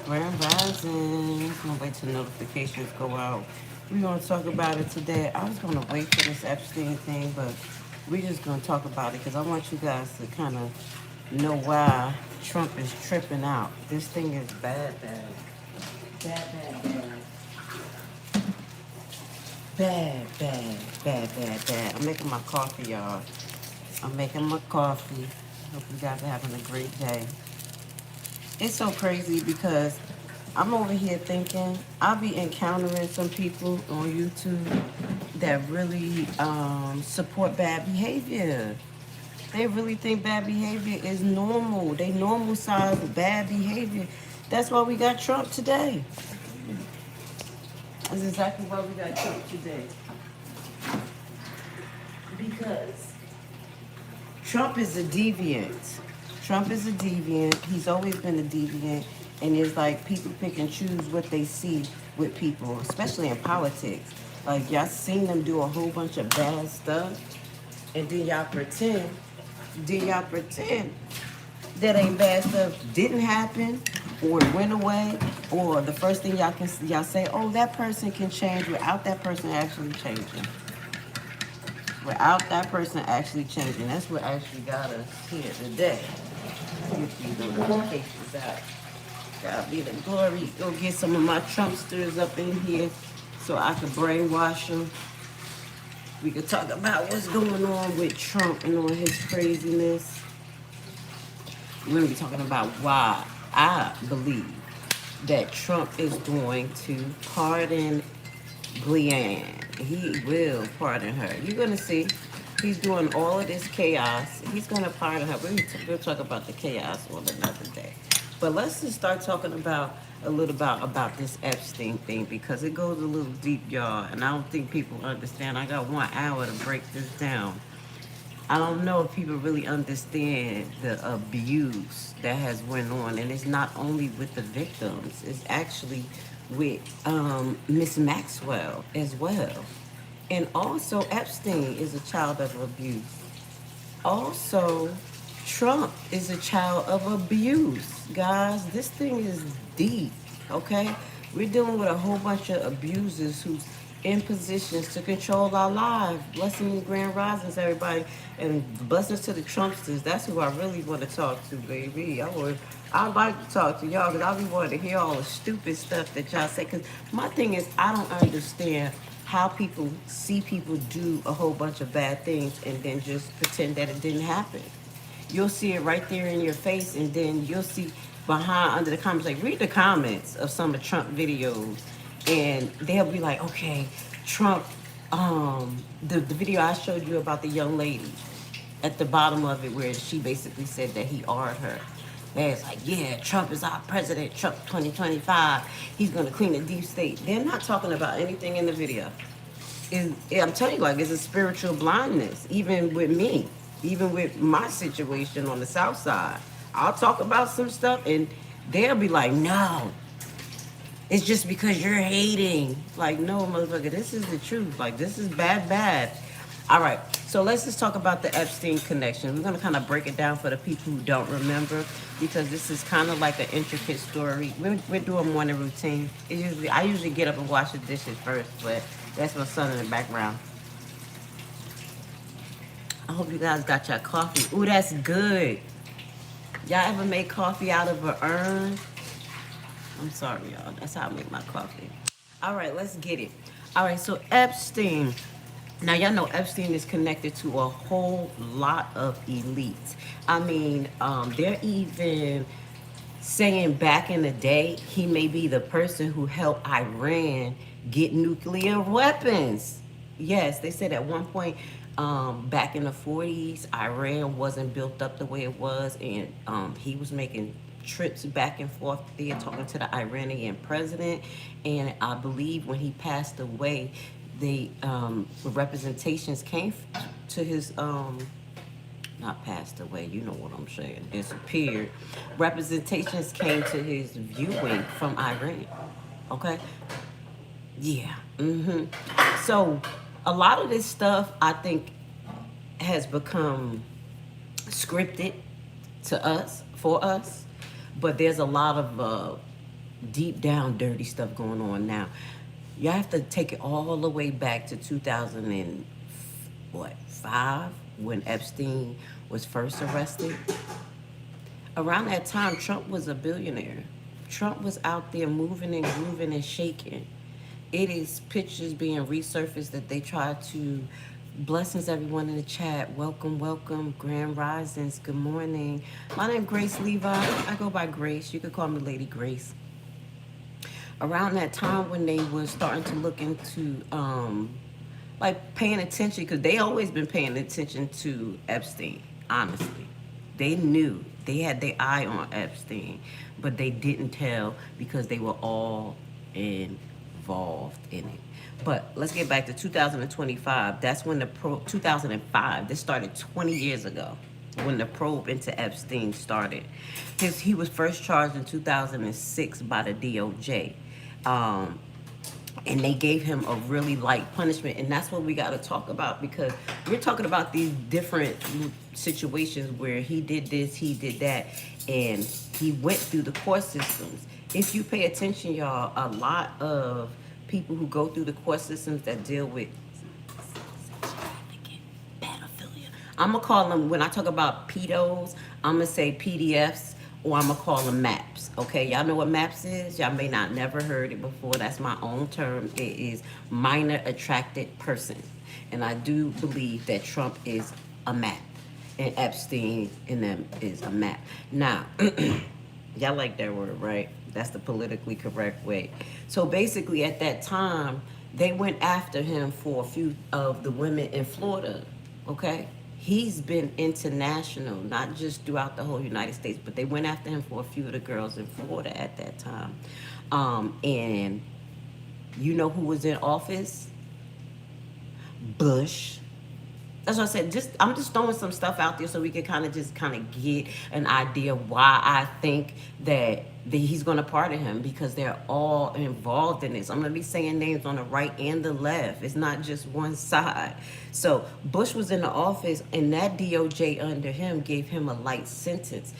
Grand Rising. I'm gonna wait till notifications go out. We're gonna talk about it today. I was gonna wait for this Epstein thing, but we're just gonna talk about it because I want you guys to kind of know why Trump is tripping out. This thing is bad, bad. Bad, bad, bad. Bad, bad, bad, bad, bad. I'm making my coffee, y'all. I'm making my coffee. Hope you guys are having a great day. It's so crazy because I'm over here thinking I'll be encountering some people on YouTube that really support bad behavior. They really think bad behavior is normal. They normal size bad behavior. That's why we got Trump today. That's exactly why we got Trump today. Because Trump is a deviant. Trump is a deviant. He's always been a deviant. And it's like people pick and choose what they see with people, especially in politics. Like, y'all seen them do a whole bunch of bad stuff, and then y'all pretend that ain't bad stuff didn't happen, or it went away, or the first thing y'all say, oh, that person can change without that person actually changing. Without that person actually changing. That's what actually got us here today. Get these notifications out. God be the glory. Go get some of my Trumpsters up in here so I can brainwash them. We could talk about what's going on with Trump and all his craziness. We're going to be talking about why I believe that Trump is going to pardon Ghislaine. He will pardon her. You're going to see. He's doing all of this chaos. He's going to pardon her. We'll talk about the chaos on another day. But let's just start talking about a little about this Epstein thing, because it goes a little deep, y'all, and I don't think people understand. I got 1 hour to break this down. I don't know if people really understand the abuse that has went on, and it's not only with the victims, it's actually with Miss Maxwell as well. And also Epstein is a child of abuse. Also, Trump is a child of abuse. Guys, this thing is deep, okay? We're dealing with a whole bunch of abusers who's in positions to control our lives. Blessings, grand risings, everybody. And blessings to the Trumpsters. That's who I really want to talk to, baby. I'd like to talk to y'all because I be wanting to hear all the stupid stuff that y'all say. Because my thing is, I don't understand how people see people do a whole bunch of bad things and then just pretend that it didn't happen. You'll see it right there in your face, and then you'll see behind under the comments, like read the comments of some of Trump videos, and they'll be like, okay, Trump, the video I showed you about the young lady at the bottom of it where she basically said that he R her. And it's like, yeah, Trump is our president, Trump 2025, he's gonna clean the deep state. They're not talking about anything in the video. I'm telling you, like, it's a spiritual blindness, even with me. Even with my situation on the south side, I'll talk about some stuff and they'll be like, no, it's just because you're hating. Like, no, motherfucker, this is the truth. Like, this is bad, bad. All right, so let's just talk about the Epstein connection. We're going to kind of break it down for the people who don't remember, because this is kind of like an intricate story. We're doing morning routine. I usually get up and wash the dishes first, but that's my son in the background. I hope you guys got your coffee. Ooh, that's good. Y'all ever make coffee out of an urn? I'm sorry, y'all. That's how I make my coffee. All right, let's get it. All right, so Epstein. Now, y'all know Epstein is connected to a whole lot of elites. I mean, they're even saying back in the day, he may be the person who helped Iran get nuclear weapons. Yes, they said at one point, back in the 40s, Iran wasn't built up the way it was, and he was making trips back and forth there talking to the Iranian president. And I believe when he passed away, the representations came to his not passed away, you know what I'm saying, disappeared. Representations came to his viewing from Iran. Okay? Yeah. So a lot of this stuff, I think, has become scripted to us, for us, but there's a lot of deep down dirty stuff going on now. You have to take it all the way back to 2005 when Epstein was first arrested. Around that time, Trump was a billionaire. Trump was out there moving and grooving and shaking. It is pictures being resurfaced that they try to. Blessings, everyone in the chat. Welcome, welcome. Grand Risings. Good morning. My name is Grace Levi. I go by Grace. You could call me Lady Grace. Around that time when they were starting to look into, like paying attention, because they always been paying attention to Epstein, honestly. They knew. They had their eye on Epstein, but they didn't tell because they were all involved in it. But let's get back to 2025. That's when the 2005, this started 20 years ago, when the probe into Epstein started. He was first charged in 2006 by the DOJ. And they gave him a really light punishment. And that's what we got to talk about, because we're talking about these different situations where he did this, he did that, and he went through the court systems. If you pay attention, y'all, a lot of people who go through the court systems that deal with pedophilia, I'm going to call them, when I talk about pedos, I'm going to say PDFs, or I'm going to call them MAPs, okay? Y'all know what MAPs is? Y'all may not never heard it before. That's my own term. It is minor attracted person. And I do believe that Trump is a MAP, and Epstein and them is a MAP. Now, y'all like that word, right? That's the politically correct way. So basically, at that time, they went after him for a few of the women in Florida, okay? He's been international, not just throughout the whole United States, but they went after him for a few of the girls in Florida at that time. And you know who was in office? Bush. That's what I said. I'm just throwing some stuff out there so we can kind of get an idea why I think that he's going to pardon him, because they're all involved in this. I'm going to be saying names on the right and the left. It's not just one side. So Bush was in the office, and that DOJ under him gave him a light sentence.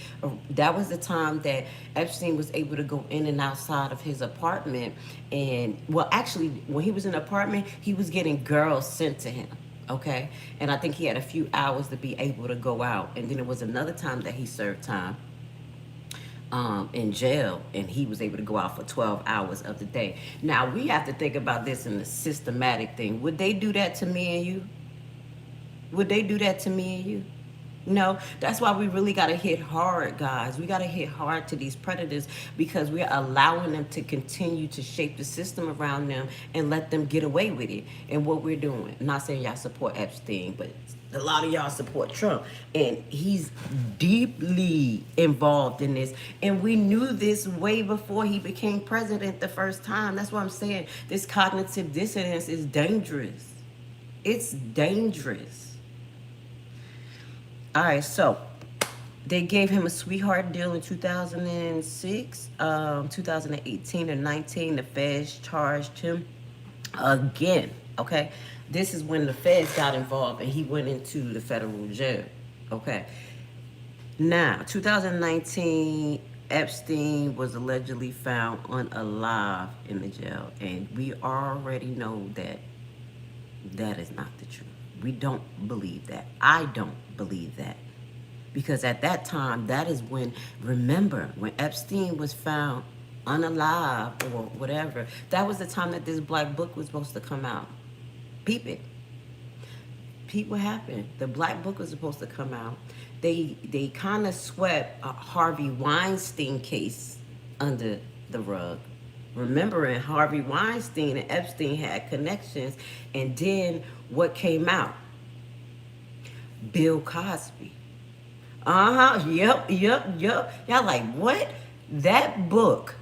That was the time that Epstein was able to go in and outside of his apartment. And, well, actually, when he was in the apartment, he was getting girls sent to him. Okay, and I think he had a few hours to be able to go out. And then it was another time that he served time in jail, and he was able to go out for 12 hours of the day. Now, we have to think about this in a systematic thing. Would they do that to me and you? Would they do that to me and you? No, that's why we really got to hit hard, guys. We got to hit hard to these predators, because we're allowing them to continue to shape the system around them and let them get away with it. And what we're doing, I'm not saying y'all support Epstein, but a lot of y'all support Trump, and he's deeply involved in this. And we knew this way before he became president the first time. That's what I'm saying. This cognitive dissonance is dangerous. It's dangerous. All right, so they gave him a sweetheart deal in 2006, 2018 and 19. The feds charged him again, okay? This is when the feds got involved and he went into the federal jail, okay? Now, 2019, Epstein was allegedly found unalive in the jail, and we already know that that is not the truth. We don't believe that. I don't believe that. Because at that time, that is when, remember, when Epstein was found unalive or whatever, that was the time that this black book was supposed to come out. Peep it. Peep what happened. The black book was supposed to come out. They kind of swept Harvey Weinstein case under the rug. Remembering Harvey Weinstein and Epstein had connections, and then what came out? Bill Cosby. Yep. Y'all like, what? That book,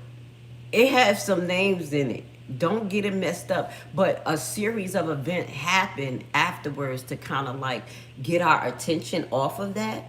it has some names in it. Don't get it messed up. But a series of events happened afterwards to kind of like get our attention off of that,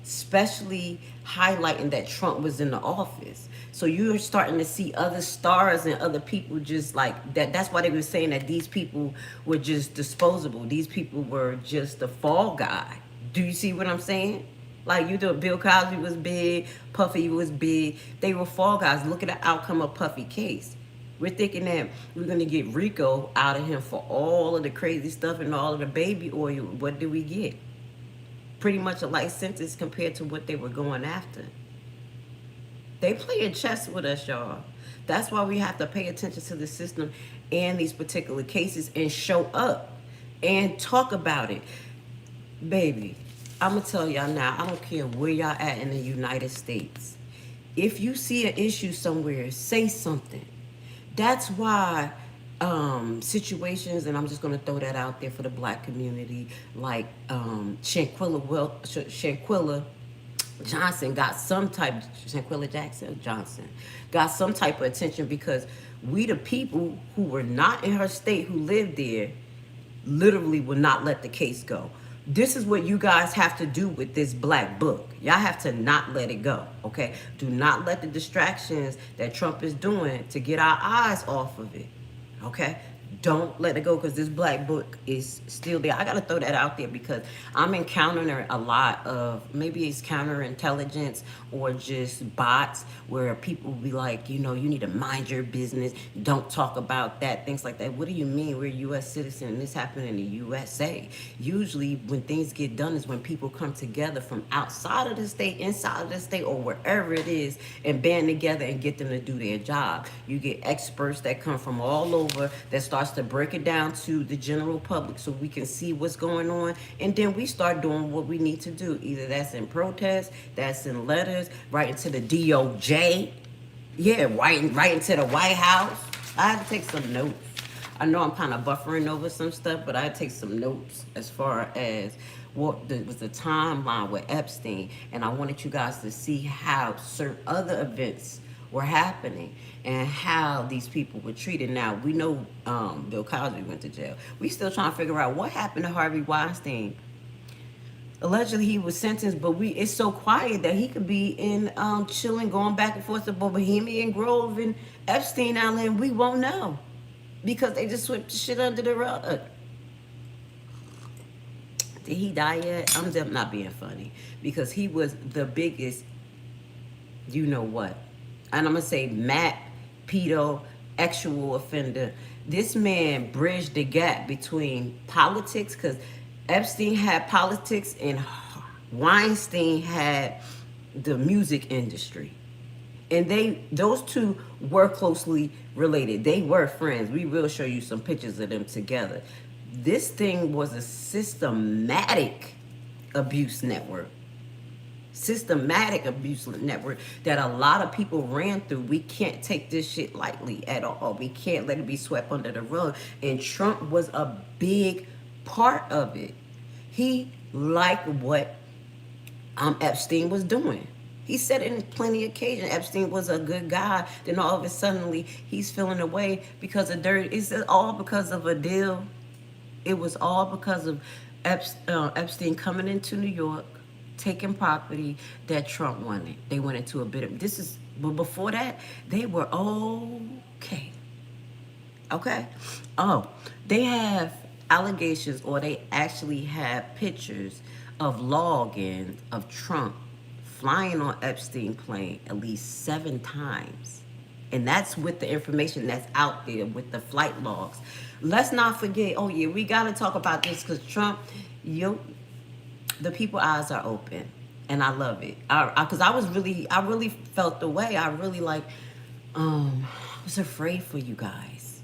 especially highlighting that Trump was in the office. So you're starting to see other stars and other people just like that. That's why they were saying that these people were just disposable. These people were just the fall guy. Do you see what I'm saying? Like you know, Bill Cosby was big, Puffy was big. They were fall guys. Look at the outcome of Puffy case. We're thinking that we're gonna get Rico out of him for all of the crazy stuff and all of the baby oil. What did we get? Pretty much a life sentence compared to what they were going after. They playing chess with us, y'all. That's why we have to pay attention to the system and these particular cases and show up and talk about it. Baby, I'm going to tell y'all now, I don't care where y'all at in the United States. If you see an issue somewhere, say something. That's why situations, and I'm just going to throw that out there for the black community, like Shanquilla Johnson got some type, Shanquilla Jackson Johnson got some type of attention because we the people who were not in her state who lived there literally would not let the case go. This is what you guys have to do with this black book. Y'all have to not let it go, okay? Do not let the distractions that Trump is doing to get our eyes off of it, okay? Don't let it go because this black book is still there. I got to throw that out there because I'm encountering a lot of, maybe it's counterintelligence or just bots where people will be like, you know, you need to mind your business. Don't talk about that, things like that. What do you mean? We're a U.S. citizen and this happened in the USA. Usually when things get done is when people come together from outside of the state, inside of the state, or wherever it is and band together and get them to do their job. You get experts that come from all over that starts to break it down to the general public so we can see what's going on, and then we start doing what we need to do. Either that's in protest, that's in letters, right into the DOJ, yeah, right into the White House. I had to take some notes. I know I'm kind of buffering over some stuff, but I had to take some notes as far as what was the timeline with Epstein, and I wanted you guys to see how certain other events were happening and how these people were treated. Now, we know Bill Cosby went to jail. We still trying to figure out what happened to Harvey Weinstein. Allegedly, he was sentenced, but it's so quiet that he could be in chilling, going back and forth to Bohemian Grove and Epstein Island. We won't know because they just swept the shit under the rug. Did he die yet? I'm just not being funny because he was the biggest, you know what? And I'm going to say Matt, pedo, actual offender. This man bridged the gap between politics because Epstein had politics and Weinstein had the music industry. And those two were closely related. They were friends. We will show you some pictures of them together. This thing was a systematic abuse network. Systematic abuse network that a lot of people ran through. We can't take this shit lightly at all. We can't let it be swept under the rug. And Trump was a big part of it. He liked what Epstein was doing. He said it in plenty of occasions. Epstein was a good guy. Then all of a sudden, he's feeling away because of dirt. It's all because of a deal. It was all because of Epstein coming into New York, taking property that Trump wanted. They went into a bit of but before that, they were okay. Okay? Oh, they have allegations, or they actually have pictures of logins of Trump flying on Epstein plane at least 7 times. And that's with the information that's out there with the flight logs. Let's not forget, oh yeah, we got to talk about this because Trump, the people eyes are open. And I love it. Because I really felt the way. I really was afraid for you guys.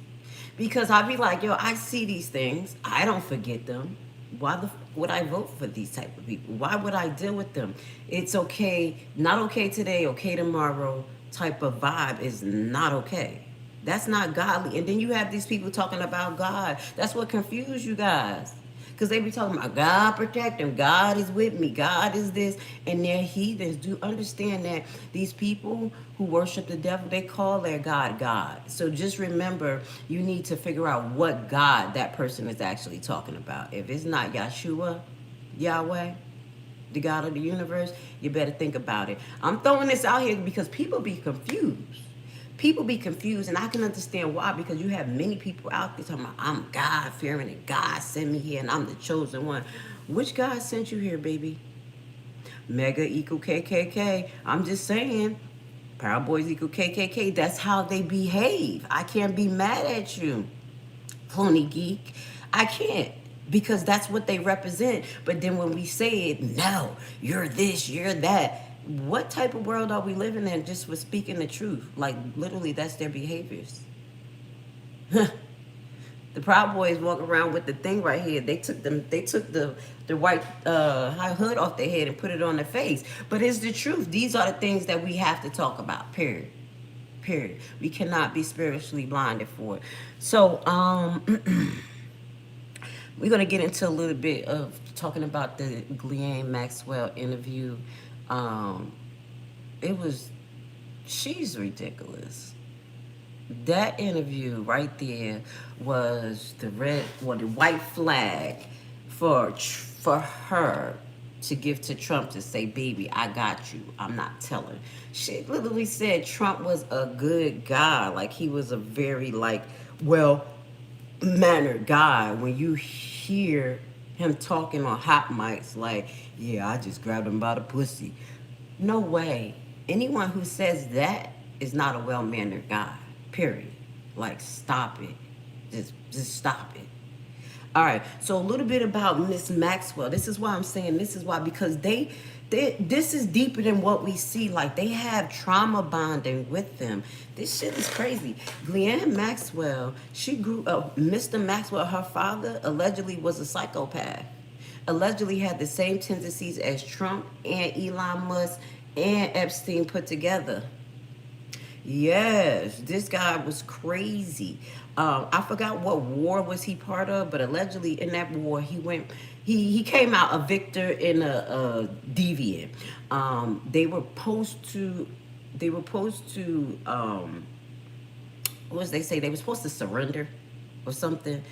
Because I'd be like, yo, I see these things. I don't forget them. Why would I vote for these type of people? Why would I deal with them? It's okay, not okay today, okay tomorrow type of vibe is not okay. That's not godly. And then you have these people talking about God. That's what confused you guys. Because they be talking about God protect them. God is with me. God is this. And they're heathens. Do understand that these people who worship the devil, they call their God God. So just remember, you need to figure out what God that person is actually talking about. If it's not Yahshua, Yahweh, the God of the universe, you better think about it. I'm throwing this out here because people be confused. People be confused, and I can understand why, because you have many people out there talking about, I'm God-fearing and God sent me here and I'm the chosen one. Which God sent you here, baby? Mega equal KKK. I'm just saying, Proud Boys equal KKK. That's how they behave. I can't be mad at you, phony geek. I can't, because that's what they represent. But then when we say it, no, you're this, you're that. What type of world are we living in just for speaking the truth? Like, literally, that's their behaviors. The Proud Boys walk around with the thing right here. They took the white high hood off their head and put it on their face. But it's the truth. These are the things that we have to talk about. Period. Period. We cannot be spiritually blinded for it. So we're gonna get into a little bit of talking about the Ghislaine Maxwell interview. She's ridiculous. That interview right there was the white flag for her to give to Trump to say, baby, I got you. I'm not telling. She literally said Trump was a good guy. Like, he was a very, like, well-mannered guy. When you hear him talking on hot mics, like, yeah, I just grabbed him by the pussy. No way. Anyone who says that is not a well-mannered guy. Period. Like, stop it. Just stop it. All right. So a little bit about Miss Maxwell. This is why I'm saying this is why, because this is deeper than what we see. Like, they have trauma bonding with them. This shit is crazy. Ghislaine Maxwell, she grew up. Mr. Maxwell, her father, allegedly was a psychopath. Allegedly had the same tendencies as Trump and Elon Musk and Epstein put together. Yes, this guy was crazy. I forgot what war was he part of, but allegedly in that war he came out a victor in a deviant. They were supposed to what was they say? They were supposed to surrender or something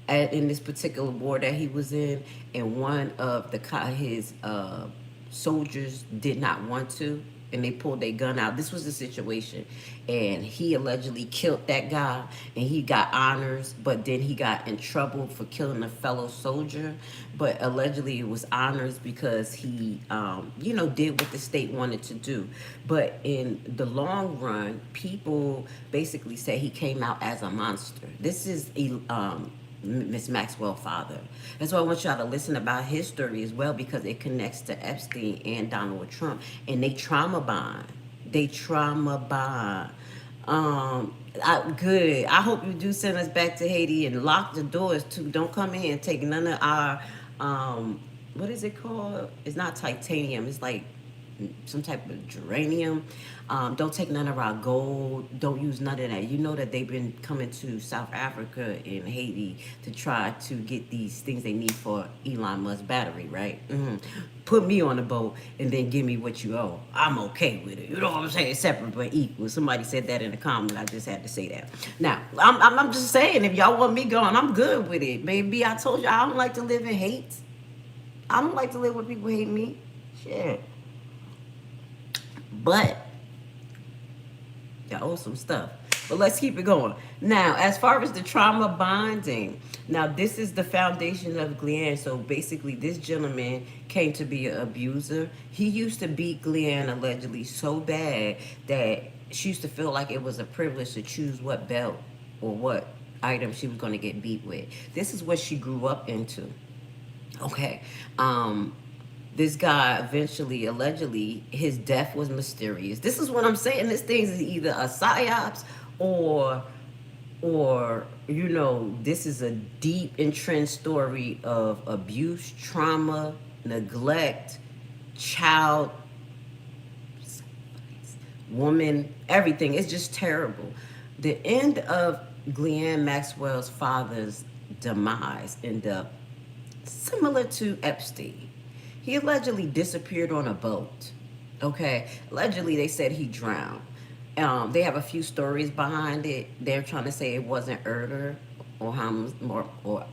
in this particular war that he was in, and one of his soldiers did not want to, and they pulled their gun out. This was the situation, and he allegedly killed that guy, and he got honors, but then he got in trouble for killing a fellow soldier. But allegedly it was honors because he did what the state wanted to do. But in the long run, people basically say he came out as a monster. This is Miss Maxwell father. That's why I want y'all to listen about his story as well, because it connects to Epstein and Donald Trump, and they trauma bond. Good. I hope you do send us back to Haiti and lock the doors too. Don't come in and take none of our what is it called? It's not titanium. It's like some type of geranium. Don't take none of our gold. Don't use none of that. You know that they've been coming to South Africa and Haiti to try to get these things they need for Elon Musk battery, right? Put me on the boat and then give me what you owe. I'm okay with it. You know what I'm saying? Separate but equal. Somebody said that in the comment. I just had to say that. Now, I'm just saying, if y'all want me going, I'm good with it. Baby, I told you I don't like to live in hate. I don't like to live where people hate me. Shit. But y'all owe some stuff. But let's keep it going. Now, as far as the trauma bonding, now this is the foundation of Ghislaine. So basically, this gentleman came to be an abuser. He used to beat Ghislaine allegedly so bad that she used to feel like it was a privilege to choose what belt or what item she was going to get beat with. This is what she grew up into. Okay. This guy eventually, allegedly, his death was mysterious. This is what I'm saying. This thing is either a psyops or this is a deep entrenched story of abuse, trauma, neglect, child, woman, everything. It's just terrible. The end of Ghislaine Maxwell's father's demise ended up similar to Epstein. He allegedly disappeared on a boat. Okay, allegedly they said he drowned. They have a few stories behind it. They're trying to say it wasn't murder or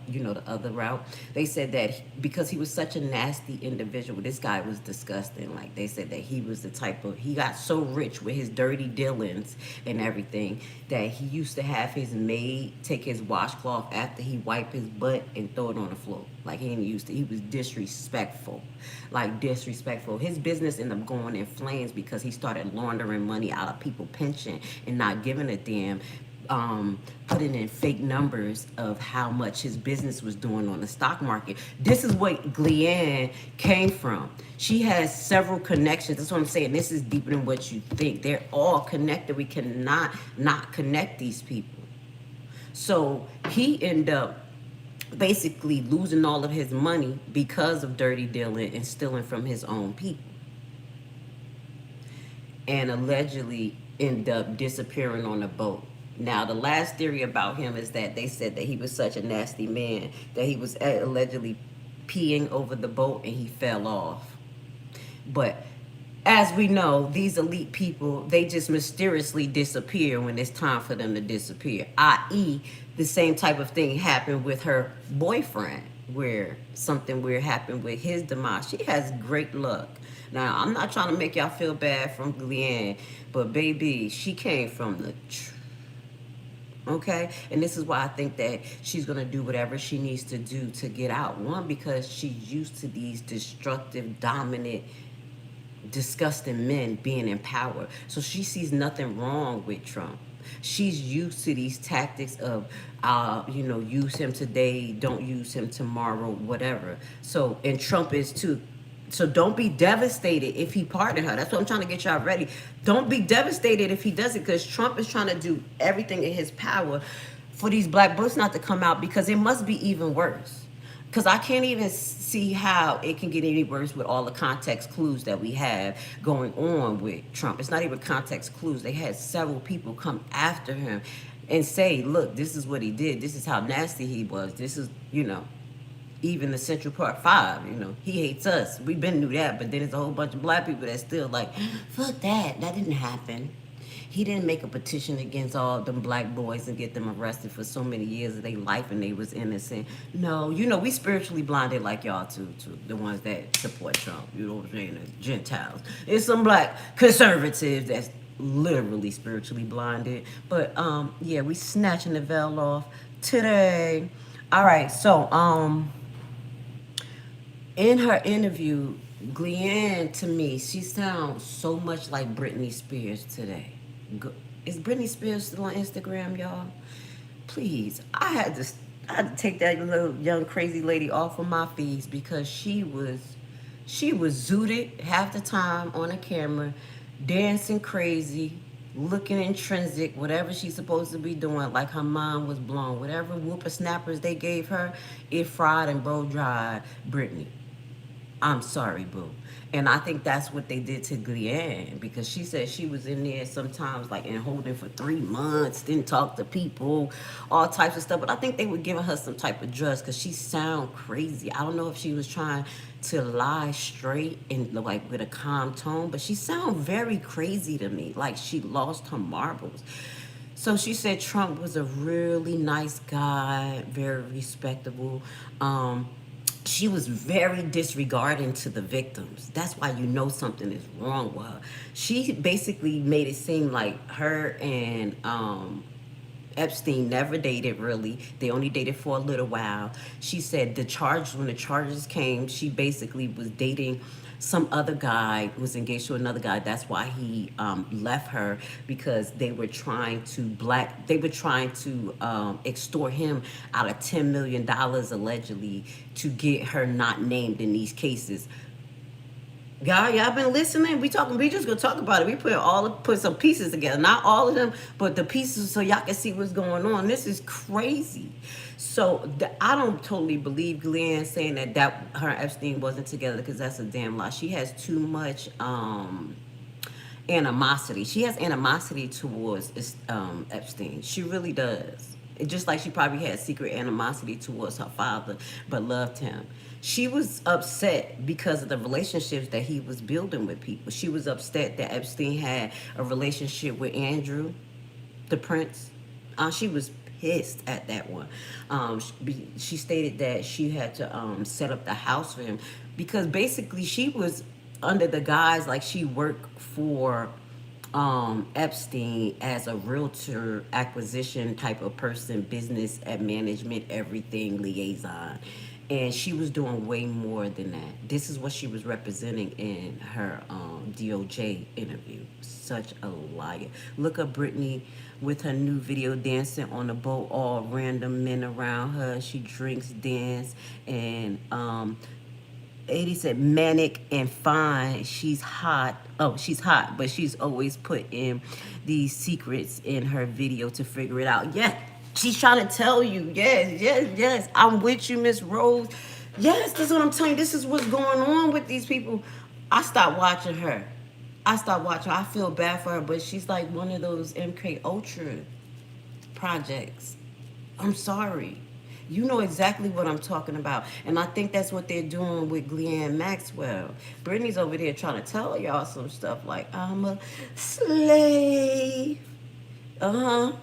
you know, the other route. They said that because he was such a nasty individual, this guy was disgusting. Like, they said that he was the type of, he got so rich with his dirty dealings and everything that he used to have his maid take his washcloth after he wiped his butt and throw it on the floor. Like, he didn't used to, he was disrespectful. Like, disrespectful. His business ended up going in flames because he started laundering money out of people's pension and not giving a damn, putting in fake numbers of how much his business was doing on the stock market. This is what Ghislaine came from. She has several connections. That's what I'm saying. This is deeper than what you think. They're all connected. We cannot not connect these people. So he ended up basically losing all of his money because of dirty dealing and stealing from his own people. And allegedly ended up disappearing on a boat. Now, the last theory about him is that they said that he was such a nasty man that he was allegedly peeing over the boat and he fell off. But as we know, these elite people, they just mysteriously disappear when it's time for them to disappear. I.e., the same type of thing happened with her boyfriend, where something weird happened with his demise. She has great luck. Now, I'm not trying to make y'all feel bad from Ghislaine, but baby, she came from the okay? And this is why I think that she's going to do whatever she needs to do to get out. One, because she's used to these destructive, dominant, disgusting men being in power. So she sees nothing wrong with Trump. She's used to these tactics of, you know, use him today, don't use him tomorrow, whatever. So, and Trump is too. So don't be devastated if he pardoned her. That's what I'm trying to get y'all ready. Don't be devastated if he does it, because Trump is trying to do everything in his power for these black books not to come out, because it must be even worse. Because I can't even see how it can get any worse with all the context clues that we have going on with Trump. It's not even context clues. They had several people come after him and say, look, this is what he did. This is how nasty he was. This is, you know, even the Central Park 5, you know, he hates us. We've been knew that, but then there's a whole bunch of black people that still like, fuck that. That didn't happen. He didn't make a petition against all them black boys and get them arrested for so many years of their life and they was innocent. No, you know, we spiritually blinded like y'all too, the ones that support Trump, you know what I'm saying, the Gentiles. There's some black conservatives that's literally spiritually blinded. But yeah, we snatching the veil off today. All right, so in her interview, Ghislaine, to me, she sounds so much like Britney Spears today. Is Britney Spears still on Instagram, y'all? Please, I had to take that little young crazy lady off of my feeds, because she was zooted half the time on a camera, dancing crazy, looking intrinsic, whatever she's supposed to be doing, like her mind was blown. Whatever whippersnappers they gave her, it fried and blow-dried Britney. I'm sorry, boo. And I think that's what they did to Ghislaine, because she said she was in there sometimes like in holding for 3 months, didn't talk to people, all types of stuff. But I think they were giving her some type of drugs, because she sound crazy. I don't know if she was trying to lie straight and like with a calm tone, but she sound very crazy to me, like she lost her marbles. So she said Trump was a really nice guy, very respectable. She was very disregarding to the victims. That's why you know something is wrong with her. She basically made it seem like her and Epstein never dated, really. They only dated for a little while. She said when the charges came, she basically was dating some other guy, was engaged to another guy. That's why he left her, because they were trying to extort him out of $10 million allegedly to get her not named in these cases. Y'all been listening? We just gonna talk about it. We put some pieces together. Not all of them, but the pieces, so y'all can see what's going on. This is crazy. So I don't totally believe Ghislaine saying that her and Epstein wasn't together, because that's a damn lie. She has too much animosity. She has animosity towards Epstein. She really does. Just like she probably had secret animosity towards her father, but loved him. She was upset because of the relationships that he was building with people. She was upset that Epstein had a relationship with Andrew, the prince. She was pissed at that one. She stated that she had to set up the house for him because basically she was under the guise like she worked for Epstein as a realtor acquisition type of person, business and management, everything liaison. And she was doing way more than that. This is what she was representing in her DOJ interview. Such a liar. Look up Brittany with her new video dancing on the boat, all random men around her. She drinks, dance, and 80 said manic and fine. She's hot. Oh, she's hot, but she's always put in these secrets in her video to figure it out. Yeah, she's trying to tell you. Yes, yes, yes. I'm with you, Miss Rose. Yes, this is what I'm telling you. This is what's going on with these people. I stopped watching her. I feel bad for her, but she's like one of those MK Ultra projects. I'm sorry. You know exactly what I'm talking about. And I think that's what they're doing with Ghislaine Maxwell. Brittany's over there trying to tell y'all some stuff like, I'm a slave.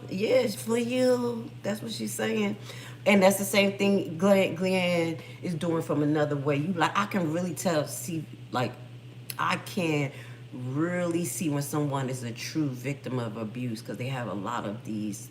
Yes, for you. That's what she's saying. And that's the same thing Ghislaine is doing from another way. You like, I can really I can really see when someone is a true victim of abuse because they have a lot of these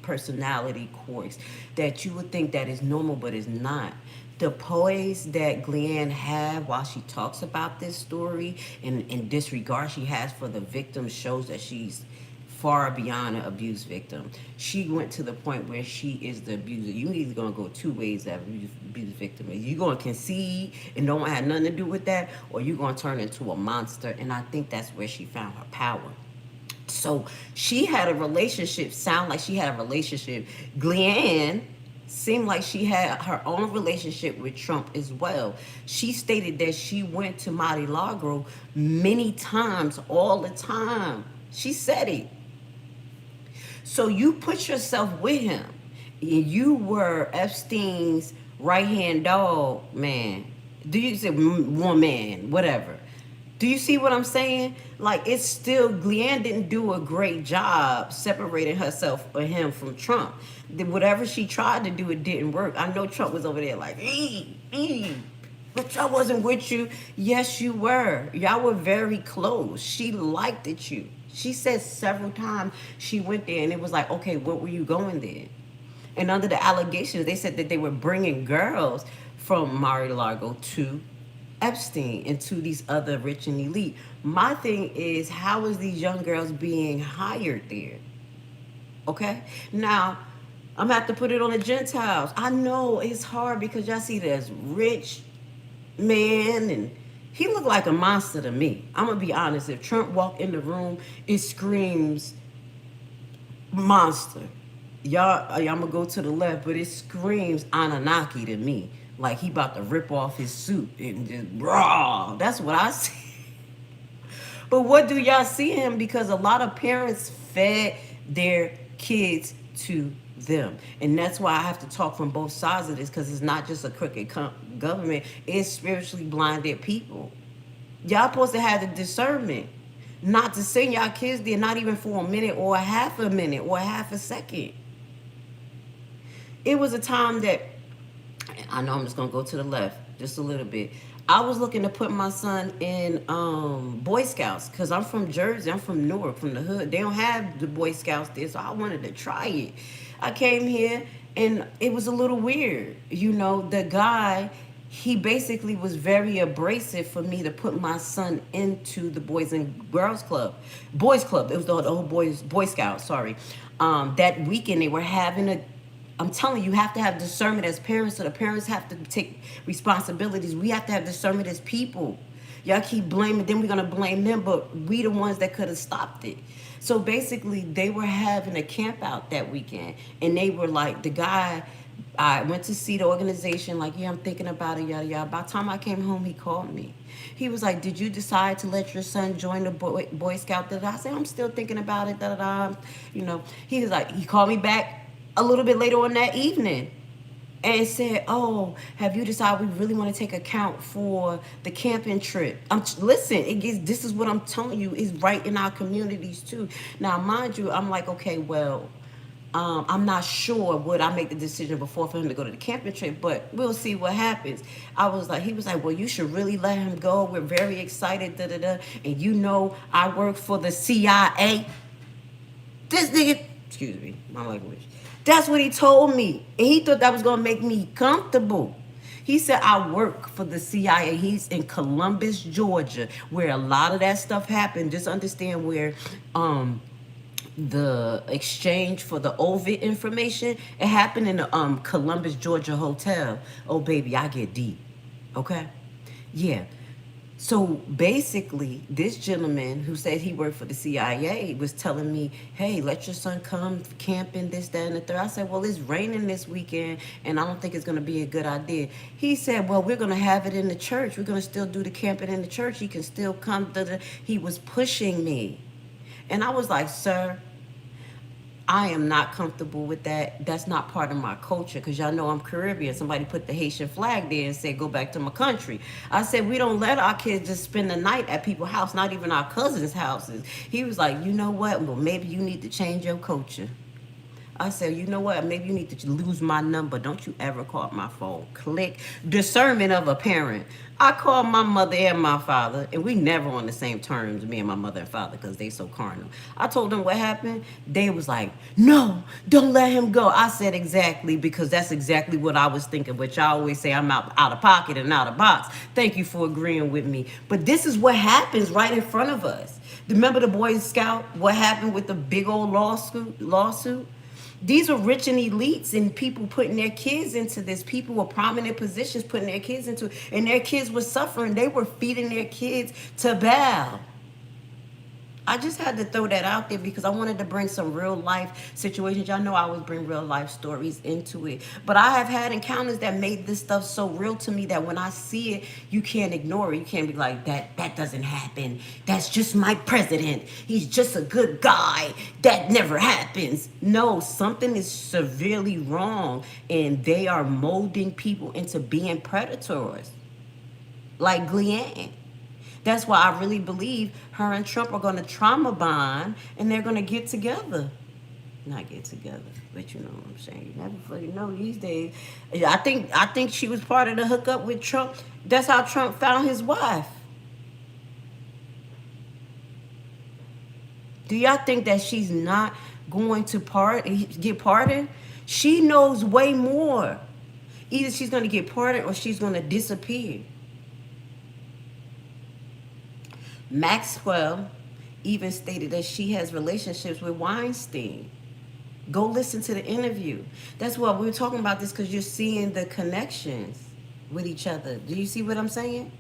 personality quirks that you would think that is normal, but it's not. The poise that Ghislaine had while she talks about this story and disregard she has for the victim shows that she's far beyond an abuse victim. She went to the point where she is the abuser. You either gonna go two ways that abuse victim is. You're gonna concede and don't have nothing to do with that, or you're gonna turn into a monster. And I think that's where she found her power. So she had a relationship, Ghislaine seemed like she had her own relationship with Trump as well. She stated that she went to Mar-a-Lago many times, all the time. She said it. So you put yourself with him. You were Epstein's right-hand dog, man. Do you say woman, whatever? Do you see what I'm saying? Like, it's still, Ghislaine didn't do a great job separating herself or him from Trump. Whatever she tried to do, it didn't work. I know Trump was over there like, but Trump wasn't with you. Yes, you were. Y'all were very close. She liked it you. She said several times she went there and it was like, okay, what were you going there? And under the allegations, they said that they were bringing girls from Mar-a-Lago to Epstein and to these other rich and elite. My thing is, how is these young girls being hired there? Okay? Now, I'm gonna have to put it on the Gentiles. I know it's hard because y'all see this rich man and he looked like a monster to me. I'm gonna be honest. If Trump walked in the room, it screams monster. Y'all, I'm gonna go to the left, but it screams Anunnaki to me. Like he about to rip off his suit and just raw. That's what I see. But what do y'all see him? Because a lot of parents fed their kids to them. And that's why I have to talk from both sides of this, because it's not just a crooked government. It's spiritually blinded people. Y'all supposed to have the discernment not to send y'all kids there, not even for a minute or a half a minute or a half a second. It was a time that, I know I'm just going to go to the left just a little bit. I was looking to put my son in Boy Scouts because I'm from Jersey. I'm from Newark, from the hood. They don't have the Boy Scouts there, so I wanted to try it. I came here, and it was a little weird. You know, the guy, he basically was very abrasive for me to put my son into the Boys and Girls Club. Boys Club. It was the whole Boy Scouts, sorry. That weekend, they were having a, I'm telling you, you have to have discernment as parents, so the parents have to take responsibilities. We have to have discernment as people. Y'all keep blaming, then we're going to blame them, but we the ones that could have stopped it. So basically, they were having a camp out that weekend, and they were like, the guy, I went to see the organization, like, yeah, I'm thinking about it, yada, yada. By the time I came home, he called me. He was like, did you decide to let your son join the Boy Scout? I said, I'm still thinking about it, da-da-da. You know, he was like, he called me back a little bit later on that evening and said, oh, have you decided we really want to take account for the camping trip? Listen, this is what I'm telling you is right in our communities too. Now, mind you, I'm like, okay, well, I'm not sure would I make the decision before for him to go to the camping trip, but we'll see what happens. He was like, well, you should really let him go. We're very excited, da da da. And you know, I work for the CIA. This nigga, excuse me, my language. That's what he told me. And he thought that was going to make me comfortable. He said, I work for the CIA. He's in Columbus, Georgia, where a lot of that stuff happened. Just understand where the exchange for the Ovid information, it happened in the Columbus, Georgia hotel. Oh, baby, I get deep. Okay? Yeah. So basically, this gentleman who said he worked for the CIA was telling me, hey, let your son come camping, this, that, and the third. I said, well, it's raining this weekend, and I don't think it's going to be a good idea. He said, well, we're going to have it in the church. We're going to still do the camping in the church. He can still come. He was pushing me. And I was like, sir, I am not comfortable with that. That's not part of my culture, because y'all know I'm Caribbean. Somebody put the Haitian flag there and said, go back to my country. I said, we don't let our kids just spend the night at people's house, not even our cousins' houses. He was like, you know what? Well, maybe you need to change your culture. I said, you know what? Maybe you need to lose my number. Don't you ever call my phone. Click. Discernment of a parent. I called my mother and my father, and we never on the same terms, me and my mother and father, because they so carnal. I told them what happened. They was like, no, don't let him go. I said, exactly, because that's exactly what I was thinking. But y'all always say I'm out of pocket and out of box. Thank you for agreeing with me. But this is what happens right in front of us. Remember the Boy Scout? What happened with the big old lawsuit? These were rich and elites and people putting their kids into this. People with prominent positions putting their kids into it. And their kids were suffering. They were feeding their kids to Baal. I just had to throw that out there because I wanted to bring some real life situations. Y'all know I always bring real life stories into it. But I have had encounters that made this stuff so real to me that when I see it, you can't ignore it. You can't be like, that doesn't happen. That's just my president. He's just a good guy. That never happens. No, something is severely wrong, and they are molding people into being predators. Like Ghislaine. That's why I really believe her and Trump are going to trauma bond, and they're going to get together. Not get together, but you know what I'm saying. You never fucking know these days. I think she was part of the hookup with Trump. That's how Trump found his wife. Do y'all think that she's not going to get pardoned? She knows way more. Either she's going to get pardoned or she's going to disappear. Maxwell even stated that she has relationships with Weinstein. Go listen to the interview. That's why we were talking about this, because you're seeing the connections with each other. Do you see what I'm saying?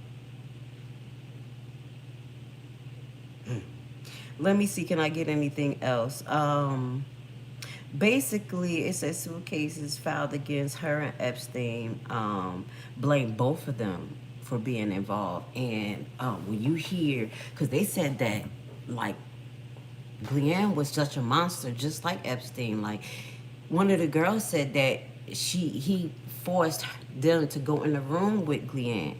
Let me see, can I get anything else? Basically, it says suitcases filed against her and Epstein blame both of them for being involved. And when you hear, because they said that, like, Ghislaine was such a monster, just like Epstein. Like, one of the girls said that he forced them to go in the room with Ghislaine.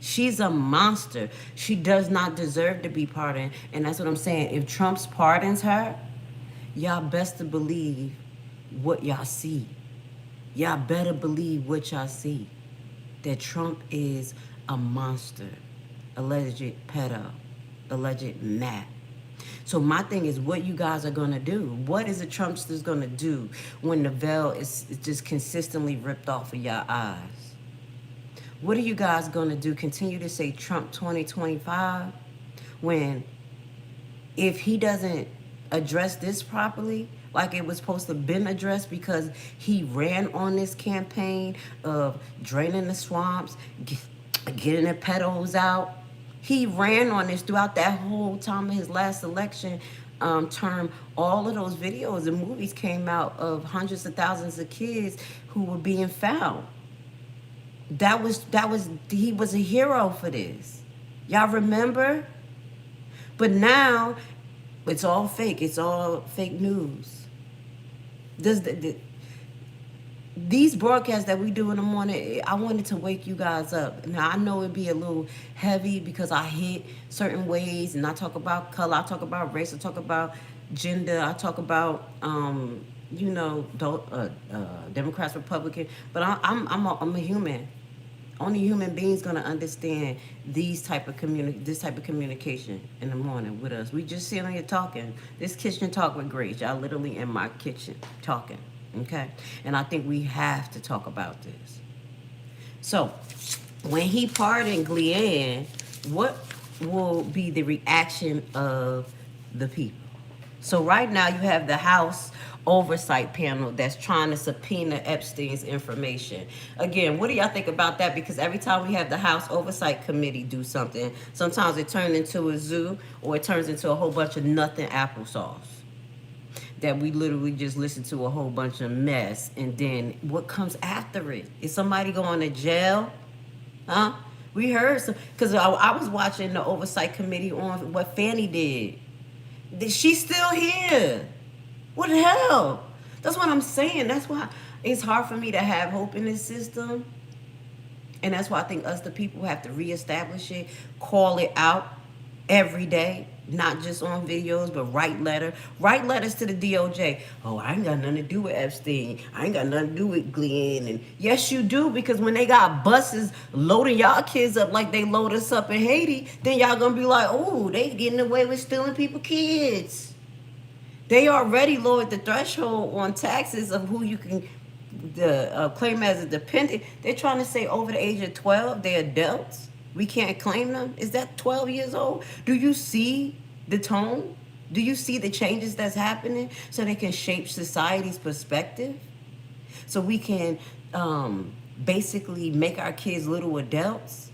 She's a monster. She does not deserve to be pardoned. And that's what I'm saying. If Trump pardons her, y'all best to believe what y'all see. Y'all better believe what y'all see. That Trump is a monster, alleged pedo, alleged Matt. So my thing is, what you guys are going to do? What is the Trumpsters going to do when the veil is just consistently ripped off of your eyes? What are you guys going to do? Continue to say Trump 2025 when, if he doesn't address this properly, like it was supposed to have been addressed, because he ran on this campaign of draining the swamps, getting the pedos out. He ran on this throughout that whole time of his last election term. All of those videos and movies came out of hundreds of thousands of kids who were being found. He was a hero for this. Y'all remember? But now it's all fake. It's all fake news. These broadcasts that we do in the morning, I wanted to wake you guys up. Now, I know it'd be a little heavy because I hit certain ways, and I talk about color, I talk about race, I talk about gender, I talk about you know, Democrats, Republican, but I'm a human. Only human beings gonna understand this type of communication in the morning with us. We just sitting here talking. This kitchen talk with Grace. Y'all literally in my kitchen talking. Okay? And I think we have to talk about this. So when he pardoned Ghislaine, what will be the reaction of the people? So right now you have the House Oversight Panel that's trying to subpoena Epstein's information. Again, what do y'all think about that? Because every time we have the House Oversight Committee do something, sometimes it turns into a zoo or it turns into a whole bunch of nothing applesauce. That we literally just listen to a whole bunch of mess, and then what comes after it? Is somebody going to jail? Huh? We heard some, because I was watching the Oversight Committee on what Fannie did. She's still here. What the hell? That's what I'm saying. That's why it's hard for me to have hope in this system. And that's why I think us, the people, have to reestablish it, call it out every day, not just on videos, but write letters to the DOJ. Oh, I ain't got nothing to do with Epstein. I ain't got nothing to do with Glenn. And yes, you do, because when they got buses loading y'all kids up like they load us up in Haiti, then y'all gonna be like, oh, they getting away with stealing people's kids. They already lowered the threshold on taxes of who you can claim as a dependent. They're trying to say over the age of 12, they're adults. We can't claim them. Is that 12 years old? Do you see the tone? Do you see the changes that's happening so they can shape society's perspective? So we can basically make our kids little adults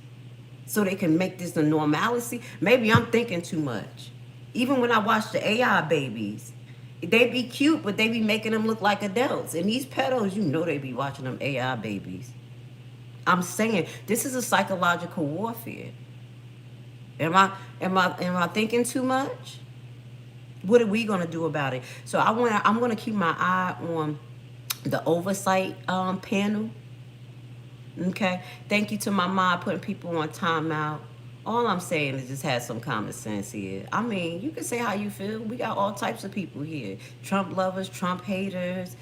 so they can make this a normalcy? Maybe I'm thinking too much. Even when I watch the AI babies, they be cute, but they be making them look like adults. And these pedos, you know they be watching them AI babies. I'm saying this is a psychological warfare. Am I thinking too much? What are we gonna do about it? So I'm gonna keep my eye on the oversight panel. Okay. Thank you to my mom putting people on timeout. All I'm saying is just have some common sense here. I mean, you can say how you feel. We got all types of people here. Trump lovers, Trump haters.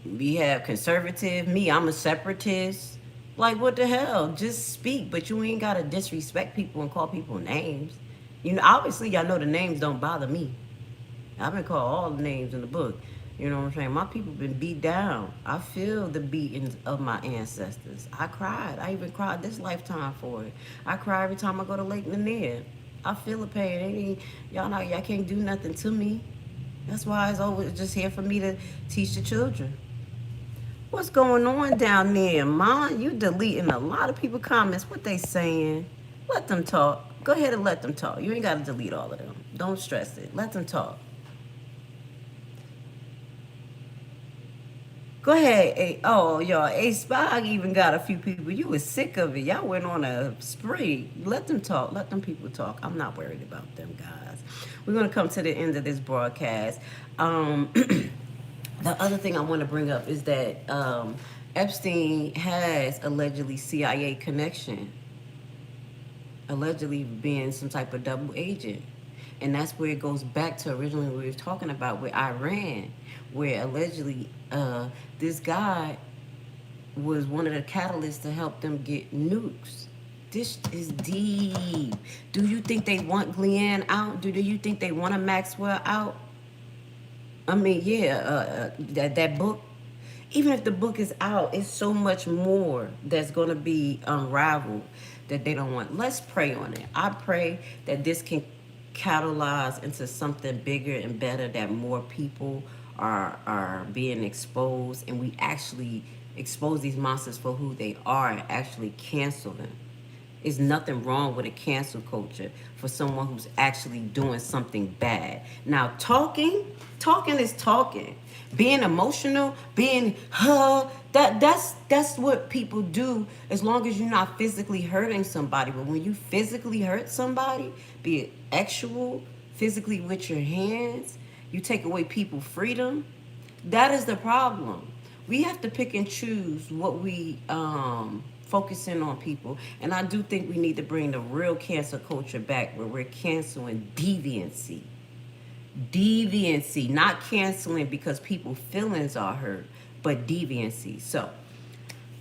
We have conservative. Me, I'm a separatist. Like, what the hell? Just speak, but you ain't got to disrespect people and call people names. You know, obviously, y'all know the names don't bother me. I've been called all the names in the book. You know what I'm saying? My people been beat down. I feel the beatings of my ancestors. I cried. I even cried this lifetime for it. I cry every time I go to Lake Lanier. I feel the pain. Y'all know y'all can't do nothing to me. That's why it's always just here for me to teach the children. What's going on down there, Ma? You deleting a lot of people comments. What they saying? Let them talk. Go ahead and let them talk. You ain't got to delete all of them. Don't stress it. Let them talk. Go ahead. Hey, oh, y'all. A Spog even got a few people. You was sick of it. Y'all went on a spree. Let them talk. Let them people talk. I'm not worried about them, guys. We're going to come to the end of this broadcast. The other thing I want to bring up is that Epstein has allegedly CIA connection. Allegedly being some type of double agent. And that's where it goes back to originally what we were talking about with Iran, where allegedly this guy was one of the catalysts to help them get nukes. This is deep. Do you think they want Ghislaine out? Do you think they want a Maxwell out? I mean, yeah, that book, even if the book is out, it's so much more that's going to be unraveled that they don't want. Let's pray on it. I pray that this can catalyze into something bigger and better, that more people are being exposed, and we actually expose these monsters for who they are and actually cancel them. There's nothing wrong with a cancel culture for someone who's actually doing something bad. Now, talking is talking. Being emotional, being that's what people do as long as you're not physically hurting somebody. But when you physically hurt somebody, be it actual, physically with your hands, you take away people's freedom, that is the problem. We have to pick and choose what we focus in on people. And I do think we need to bring the real cancel culture back, where we're canceling deviancy. Deviancy, not canceling because people's feelings are hurt, but deviancy. So,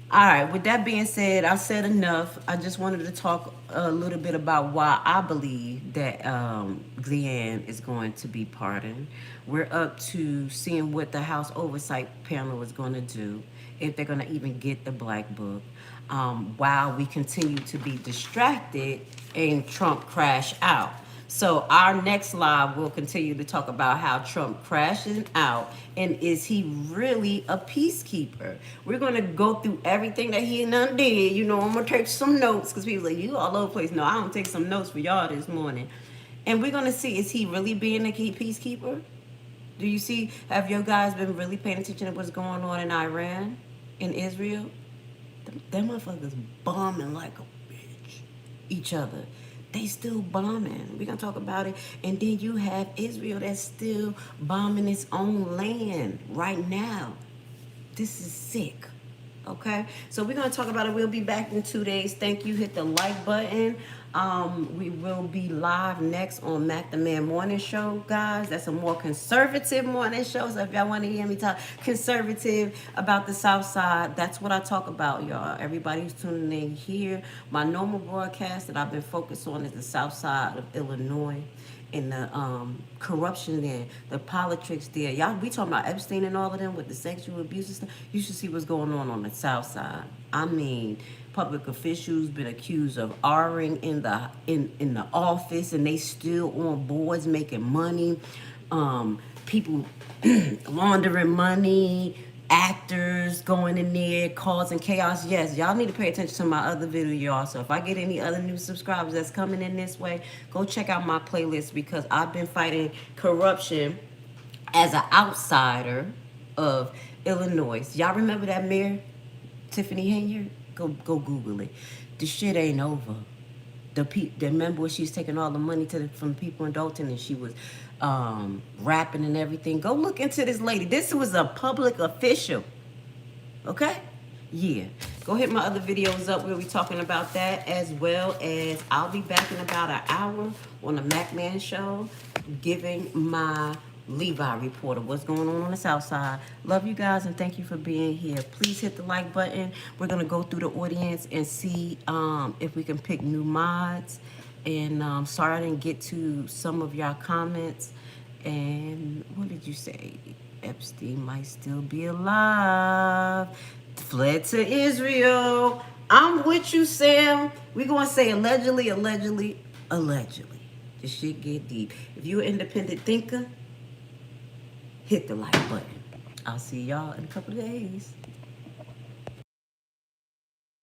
all right, with that being said, I said enough. I just wanted to talk a little bit about why I believe that Leanne is going to be pardoned. We're up to seeing what the House Oversight Panel is going to do, if they're going to even get the Black Book, while we continue to be distracted and Trump crash out. So our next live will continue to talk about how Trump crashing out, and is he really a peacekeeper? We're going to go through everything that he done did. You know, I'm going to take some notes because people like, you all over the place. No, I'm going to take some notes for y'all this morning. And we're going to see, is he really being a peacekeeper? Do you see, have your guys been really paying attention to what's going on in Iran, in Israel? Them motherfuckers bombing like a bitch each other. They still bombing. We're going to talk about it. And then you have Israel that's still bombing its own land right now. This is sick. Okay? So we're going to talk about it. We'll be back in 2 days. Thank you. Hit the like button. We will be live next on Mac the Man Morning Show, guys. That's a more conservative morning show. So if y'all want to hear me talk conservative about the South Side, that's what I talk about, y'all. Everybody who's tuning in here, my normal broadcast that I've been focused on is the South Side of Illinois and the corruption there, the politics there. Y'all, we talking about Epstein and all of them with the sexual abuse and stuff. You should see what's going on the South Side. I mean, public officials been accused of R-ing in the office, and they still on boards making money. People laundering money, actors going in there causing chaos. Yes, y'all need to pay attention to my other video, y'all. So if I get any other new subscribers that's coming in this way, go check out my playlist, because I've been fighting corruption as an outsider of Illinois. Y'all remember that mayor, Tiffany Hayner? Go Google it. The shit ain't over. Remember when she was taking all the money from people in Dalton, and she was rapping and everything? Go look into this lady. This was a public official. Okay? Yeah. Go hit my other videos up. We'll be talking about that, as well as I'll be back in about an hour on the Mac Man Show, giving my Levi report of what's going on the South Side. Love you guys, and thank you for being here. Please hit the like button. We're going to go through the audience and see if we can pick new mods. And sorry I didn't get to some of y'all comments. And what did you say? Epstein might still be alive. Fled to Israel. I'm with you, Sam. We're going to say allegedly, allegedly, allegedly. This shit get deep. If you're an independent thinker, hit the like button. I'll see y'all in a couple of days.